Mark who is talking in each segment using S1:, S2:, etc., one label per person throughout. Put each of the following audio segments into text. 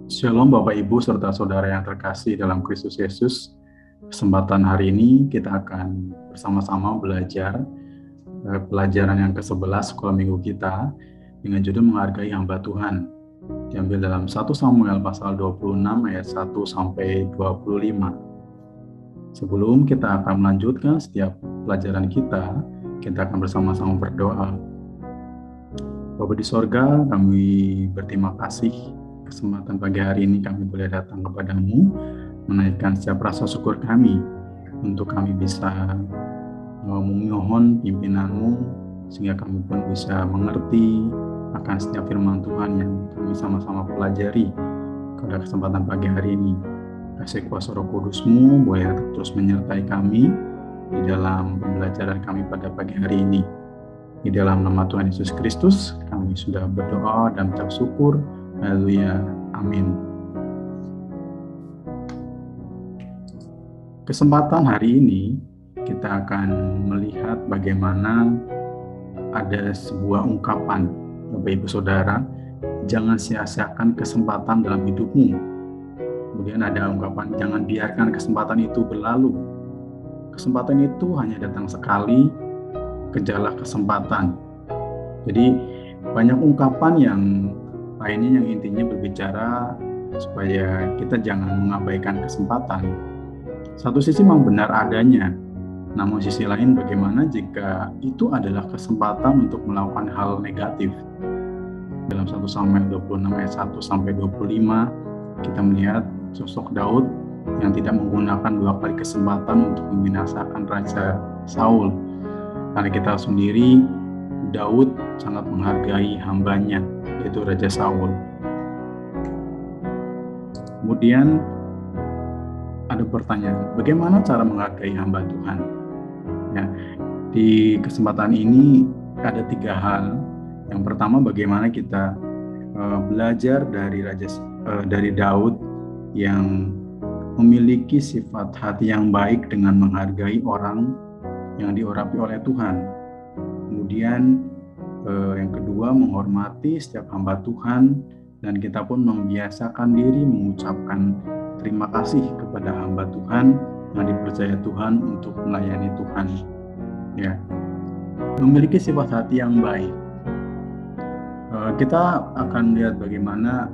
S1: Shalom Bapak Ibu serta saudara yang terkasih dalam Kristus Yesus. Kesempatan hari ini kita akan bersama-sama belajar pelajaran yang ke-11 sekolah minggu kita dengan judul menghargai hamba Tuhan. Diambil dalam 1 Samuel pasal 26 ayat 1 sampai 25. Sebelum kita akan melanjutkan setiap pelajaran kita akan bersama-sama berdoa. Bapa di sorga, kami berterima kasih kesempatan pagi hari ini kami boleh datang kepadamu, menaikkan setiap rasa syukur kami untuk kami bisa memohon pimpinanmu sehingga kami pun bisa mengerti akan setiap firman Tuhan yang kami sama-sama pelajari pada kesempatan pagi hari ini. Kasih kuasa Roh Kudus-Mu boleh terus menyertai kami di dalam pembelajaran kami pada pagi hari ini. Di dalam nama Tuhan Yesus Kristus, kami sudah berdoa dan mengucap syukur. Haleluya. Amin. Kesempatan hari ini, kita akan melihat bagaimana ada sebuah ungkapan, Bapak Ibu Saudara, jangan sia-siakan kesempatan dalam hidupmu. Kemudian ada ungkapan, jangan biarkan kesempatan itu berlalu. Kesempatan itu hanya datang sekali, kejarlah kesempatan. Jadi banyak ungkapan yang lainnya yang intinya berbicara supaya kita jangan mengabaikan kesempatan. Satu sisi memang benar adanya, namun sisi lain bagaimana jika itu adalah kesempatan untuk melakukan hal negatif. Dalam 1 Samuel 26 ayat 1 sampai 25 kita melihat sosok Daud yang tidak menggunakan 2 kali kesempatan untuk membinasakan Raja Saul. Karena kita sendiri, Daud sangat menghargai hambanya, yaitu Raja Saul. Kemudian ada pertanyaan, bagaimana cara menghargai hamba Tuhan? Ya, di kesempatan ini ada 3 hal. Yang pertama, bagaimana kita belajar dari Daud yang memiliki sifat hati yang baik dengan menghargai orang yang diurapi oleh Tuhan. Kemudian yang kedua, menghormati setiap hamba Tuhan, dan kita pun membiasakan diri mengucapkan terima kasih kepada hamba Tuhan yang dipercaya Tuhan untuk melayani Tuhan. Ya, memiliki sifat hati yang baik. Kita akan lihat bagaimana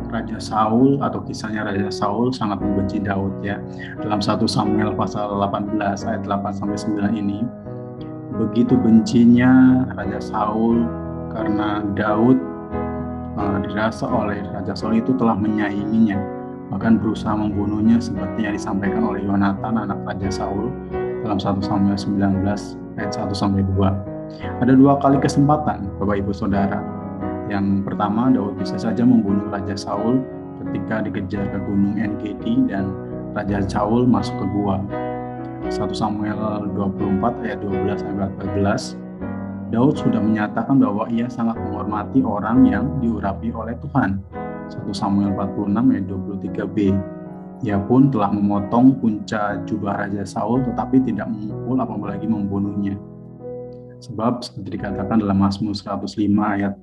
S1: Raja Saul atau kisahnya Raja Saul sangat membenci Daud ya. Dalam 1 Samuel pasal 18 ayat 8 sampai 9 ini, begitu bencinya Raja Saul karena Daud dirasa oleh Raja Saul itu telah menyainginya, bahkan berusaha membunuhnya seperti yang disampaikan oleh Yonatan anak Raja Saul dalam 1 Samuel 19 ayat 1 sampai 2. Ada 2 kali kesempatan Bapak Ibu Saudara. Yang pertama, Daud bisa saja membunuh Raja Saul ketika dikejar ke gunung En-Gedi dan Raja Saul masuk ke gua. 1 Samuel 24 ayat 12 sampai 14, Daud sudah menyatakan bahwa ia sangat menghormati orang yang diurapi oleh Tuhan. 1 Samuel 46 ayat 23b. Ia pun telah memotong punca jubah Raja Saul tetapi tidak memukul apalagi membunuhnya. Sebab seperti dikatakan dalam Mazmur 105 ayat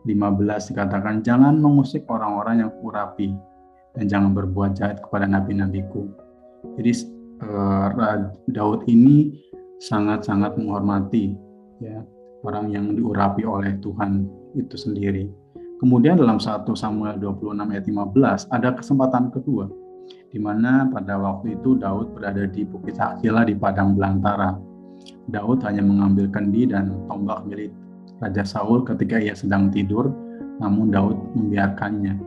S1: 15 dikatakan, jangan mengusik orang-orang yang kurapi dan jangan berbuat jahat kepada nabi-nabiku. Jadi Daud ini sangat-sangat menghormati ya orang yang diurapi oleh Tuhan itu sendiri. Kemudian dalam 1 Samuel 26 ayat 15 ada kesempatan kedua, di mana pada waktu itu Daud berada di Bukit Hakila di padang belantara. Daud hanya mengambil kendi dan tombak milik Raja Saul ketika ia sedang tidur, namun Daud membiarkannya.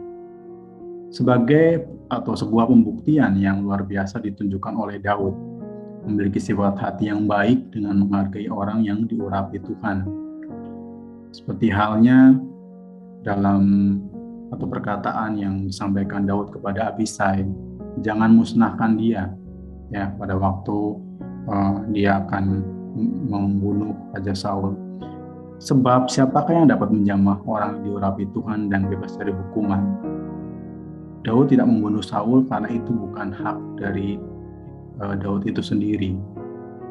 S1: Sebagai atau sebuah pembuktian yang luar biasa ditunjukkan oleh Daud, memiliki sifat hati yang baik dengan menghargai orang yang diurapi Tuhan. Seperti halnya dalam satu perkataan yang disampaikan Daud kepada Abisai, jangan musnahkan dia. Ya, pada waktu dia akan membunuh Raja Saul. Sebab siapakah yang dapat menjamah orang yang diurapi Tuhan dan bebas dari hukuman? Daud tidak membunuh Saul karena itu bukan hak dari Daud itu sendiri.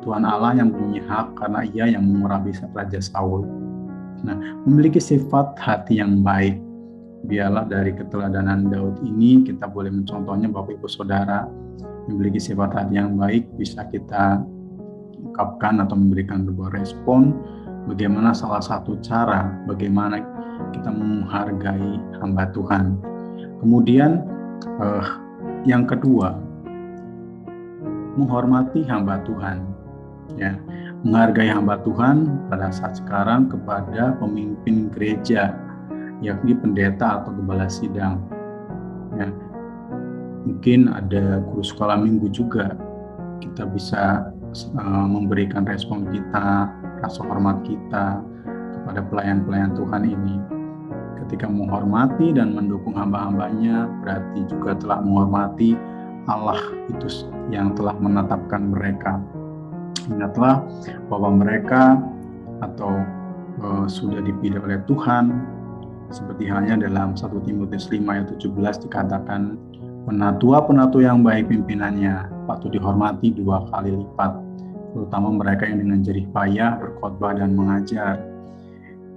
S1: Tuhan Allah yang mempunyai hak karena ia yang mengurapi Raja Saul. Nah, memiliki sifat hati yang baik. Biarlah dari keteladanan Daud ini kita boleh mencontohnya, Bapak Ibu Saudara. Memiliki sifat hati yang baik bisa kita ungkapkan atau memberikan sebuah respon bagaimana salah satu cara bagaimana kita menghargai hamba Tuhan. Kemudian yang kedua, menghormati hamba Tuhan. Ya, menghargai hamba Tuhan pada saat sekarang kepada pemimpin gereja, yakni pendeta atau gembala sidang. Ya, mungkin ada guru sekolah minggu juga. Kita bisa memberikan respon kita, rasa hormat kita kepada pelayan-pelayan Tuhan ini. Ketika menghormati dan mendukung hamba-hambanya, berarti juga telah menghormati Allah itu yang telah menetapkan mereka. Ingatlah bahwa mereka atau sudah dipilih oleh Tuhan, seperti halnya dalam 1 Timotius 5 ayat 17 dikatakan, penatua-penatua yang baik pimpinannya patut dihormati 2 kali lipat, terutama mereka yang dengan jerih payah berkhotbah dan mengajar.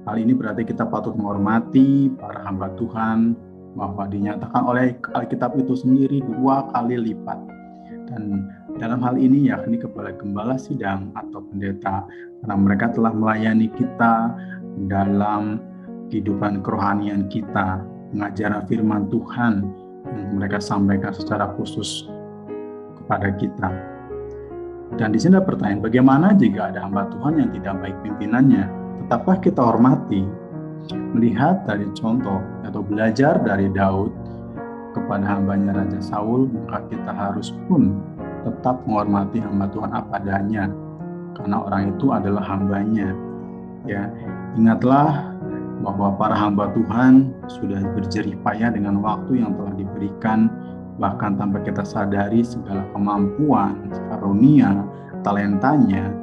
S1: Hal ini berarti kita patut menghormati para hamba Tuhan, bahwa dinyatakan oleh Alkitab itu sendiri 2 kali lipat. Dan dalam hal ini yakni kepala gembala sidang atau pendeta, karena mereka telah melayani kita dalam kehidupan kerohanian kita, mengajar firman Tuhan yang mereka sampaikan secara khusus kepada kita. Dan di sini ada pertanyaan, bagaimana jika ada hamba Tuhan yang tidak baik pimpinannya? Tetapkah kita hormati? Melihat dari contoh atau belajar dari Daud kepada hambanya Raja Saul, maka kita harus pun tetap menghormati hamba Tuhan apa adanya, karena orang itu adalah hambanya. Ya, ingatlah bahwa para hamba Tuhan sudah berjerih payah dengan waktu yang telah diberikan, bahkan tanpa kita sadari segala kemampuan, karunia, talentanya,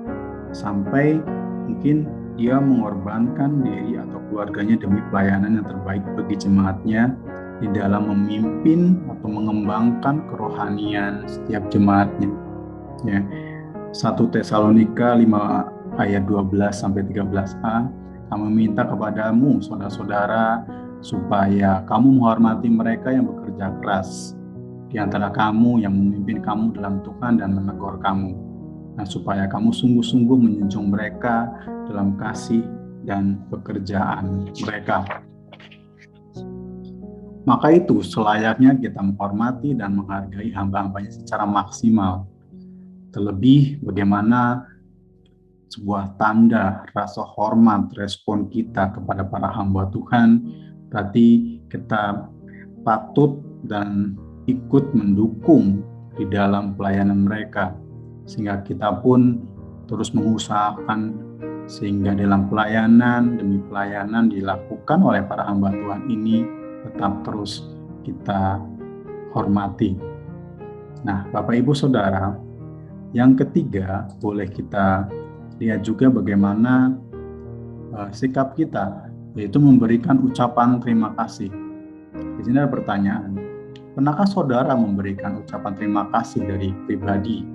S1: sampai mungkin dia mengorbankan diri atau keluarganya demi pelayanan yang terbaik bagi jemaatnya di dalam memimpin atau mengembangkan kerohanian setiap jemaatnya. Ya. 1 Tesalonika 5 ayat 12-13a, kami minta kepadamu saudara-saudara supaya kamu menghormati mereka yang bekerja keras di antara kamu, yang memimpin kamu dalam Tuhan dan menegur kamu. Nah, supaya kamu sungguh-sungguh menjunjung mereka dalam kasih dan pekerjaan mereka. Maka itu selayaknya kita menghormati dan menghargai hamba-hambanya secara maksimal. Terlebih bagaimana sebuah tanda rasa hormat respon kita kepada para hamba Tuhan, berarti kita patut dan ikut mendukung di dalam pelayanan mereka, sehingga kita pun terus mengusahakan sehingga dalam pelayanan demi pelayanan dilakukan oleh para hamba Tuhan ini tetap terus kita hormati. Nah, Bapak Ibu Saudara, yang ketiga boleh kita lihat juga bagaimana sikap kita, yaitu memberikan ucapan terima kasih. Di sini ada pertanyaan, pernahkah saudara memberikan ucapan terima kasih dari pribadi,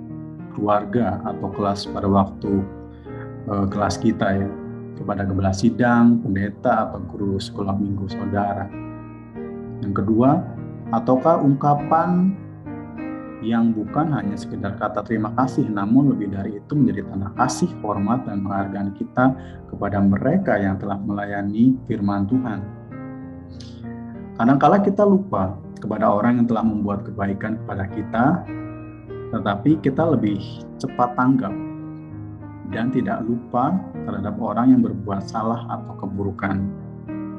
S1: keluarga, atau kelas pada waktu kelas kita ya, kepada gembala sidang, pendeta, atau guru sekolah minggu saudara? Yang kedua, ataukah ungkapan yang bukan hanya sekedar kata terima kasih, namun lebih dari itu menjadi tanda kasih, hormat, dan penghargaan kita kepada mereka yang telah melayani firman Tuhan. Kadang-kala kita lupa kepada orang yang telah membuat kebaikan kepada kita, tetapi kita lebih cepat tanggap dan tidak lupa terhadap orang yang berbuat salah atau keburukan.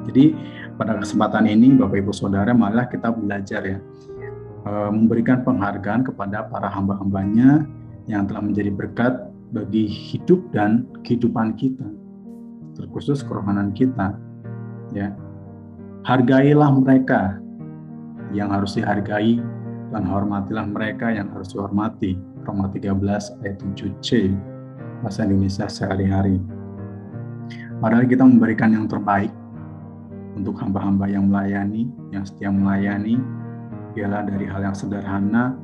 S1: Jadi pada kesempatan ini Bapak Ibu Saudara, marilah kita belajar ya, memberikan penghargaan kepada para hamba-hambanya yang telah menjadi berkat bagi hidup dan kehidupan kita, terkhusus kerohanian kita. Ya, hargailah mereka yang harus dihargai dan hormatilah mereka yang harus dihormati. Roma 13 ayat 7c, bahasa Indonesia sehari-hari. Padahal kita memberikan yang terbaik untuk hamba-hamba yang melayani, yang setia melayani, ialah dari hal yang sederhana,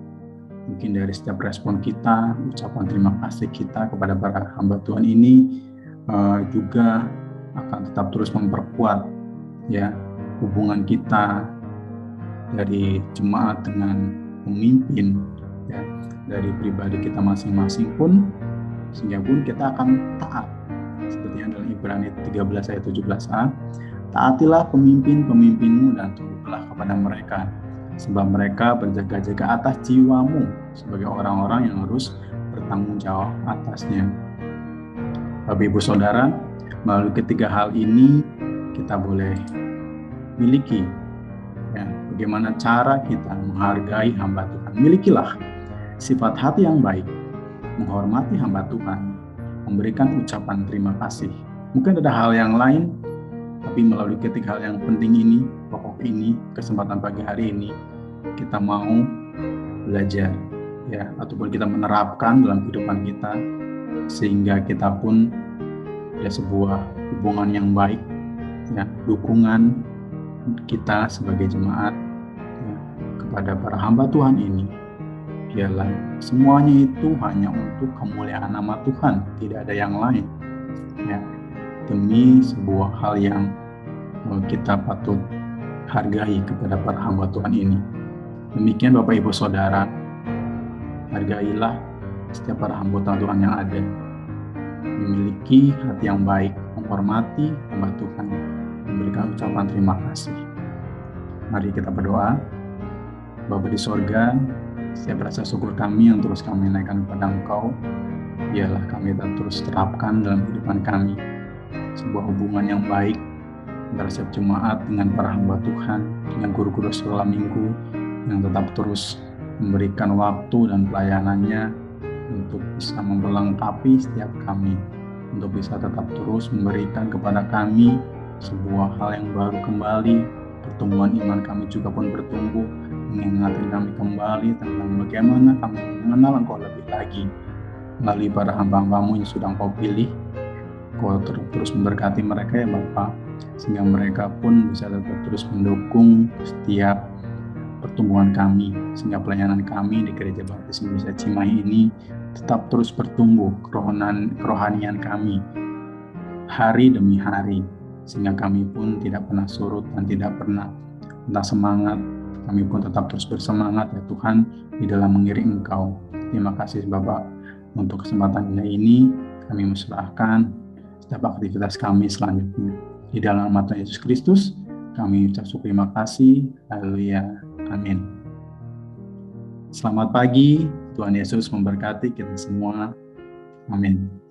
S1: mungkin dari setiap respon kita, ucapan terima kasih kita kepada para hamba Tuhan ini, juga akan tetap terus memperkuat ya hubungan kita dari jemaat dengan pemimpin ya, dari pribadi kita masing-masing pun, sehingga pun kita akan taat seperti yang dalam Ibrani 13 ayat 17a, taatilah pemimpin-pemimpinmu dan tunduklah kepada mereka, sebab mereka berjaga-jaga atas jiwamu sebagai orang-orang yang harus bertanggung jawab atasnya. Bapak Ibu Saudara, melalui ketiga hal ini kita boleh miliki ya, bagaimana cara kita menghargai hamba Tuhan. Milikilah sifat hati yang baik, menghormati hamba Tuhan, memberikan ucapan terima kasih. Mungkin ada hal yang lain, tapi melalui ketiga hal yang penting ini, pokok ini, kesempatan pagi hari ini, kita mau belajar ya, ataupun kita menerapkan dalam kehidupan kita, sehingga kita pun ya sebuah hubungan yang baik ya, dukungan kita sebagai jemaat ya, kepada para hamba Tuhan ini ialah semuanya itu hanya untuk kemuliaan nama Tuhan, tidak ada yang lain ya, demi sebuah hal yang kita patut hargai kepada para hamba Tuhan ini. Demikian Bapak Ibu Saudara, hargailah setiap para hamba Tuhan yang ada, memiliki hati yang baik, menghormati hamba Tuhan, memberikan ucapan terima kasih. Mari kita berdoa. Bapa di sorga, setiap rasa syukur kami yang terus kami naikkan kepada Engkau, biarlah kami terus terapkan dalam kehidupan kami sebuah hubungan yang baik antara setiap jemaat dengan para hamba Tuhan, dengan guru-guru sekolah minggu yang tetap terus memberikan waktu dan pelayanannya untuk bisa memperlengkapi setiap kami, untuk bisa tetap terus memberikan kepada kami sebuah hal yang baru kembali. Pertumbuhan iman kami juga pun bertumbuh, mengingatkan kami kembali tentang bagaimana kami mengenal Engkau lebih lagi melalui para hamba-Hamba-Mu yang sudah Engkau pilih. Engkau terus memberkati mereka ya Bapa, sehingga mereka pun bisa tetap terus mendukung setiap pertumbuhan kami, sehingga pelayanan kami di Gereja Baptis Indonesia Cimahi ini tetap terus bertumbuh, kerohanian kami hari demi hari, sehingga kami pun tidak pernah surut dan tidak pernah entah semangat. Kami pun tetap terus bersemangat ya Tuhan di dalam mengiring Engkau. Terima kasih Bapak untuk kesempatan ini. Kami menyerahkan setiap aktivitas kami selanjutnya di dalam nama Tuhan Yesus Kristus. Kami ucap syukur terima kasih. Haleluya. Amin. Selamat pagi. Tuhan Yesus memberkati kita semua. Amin.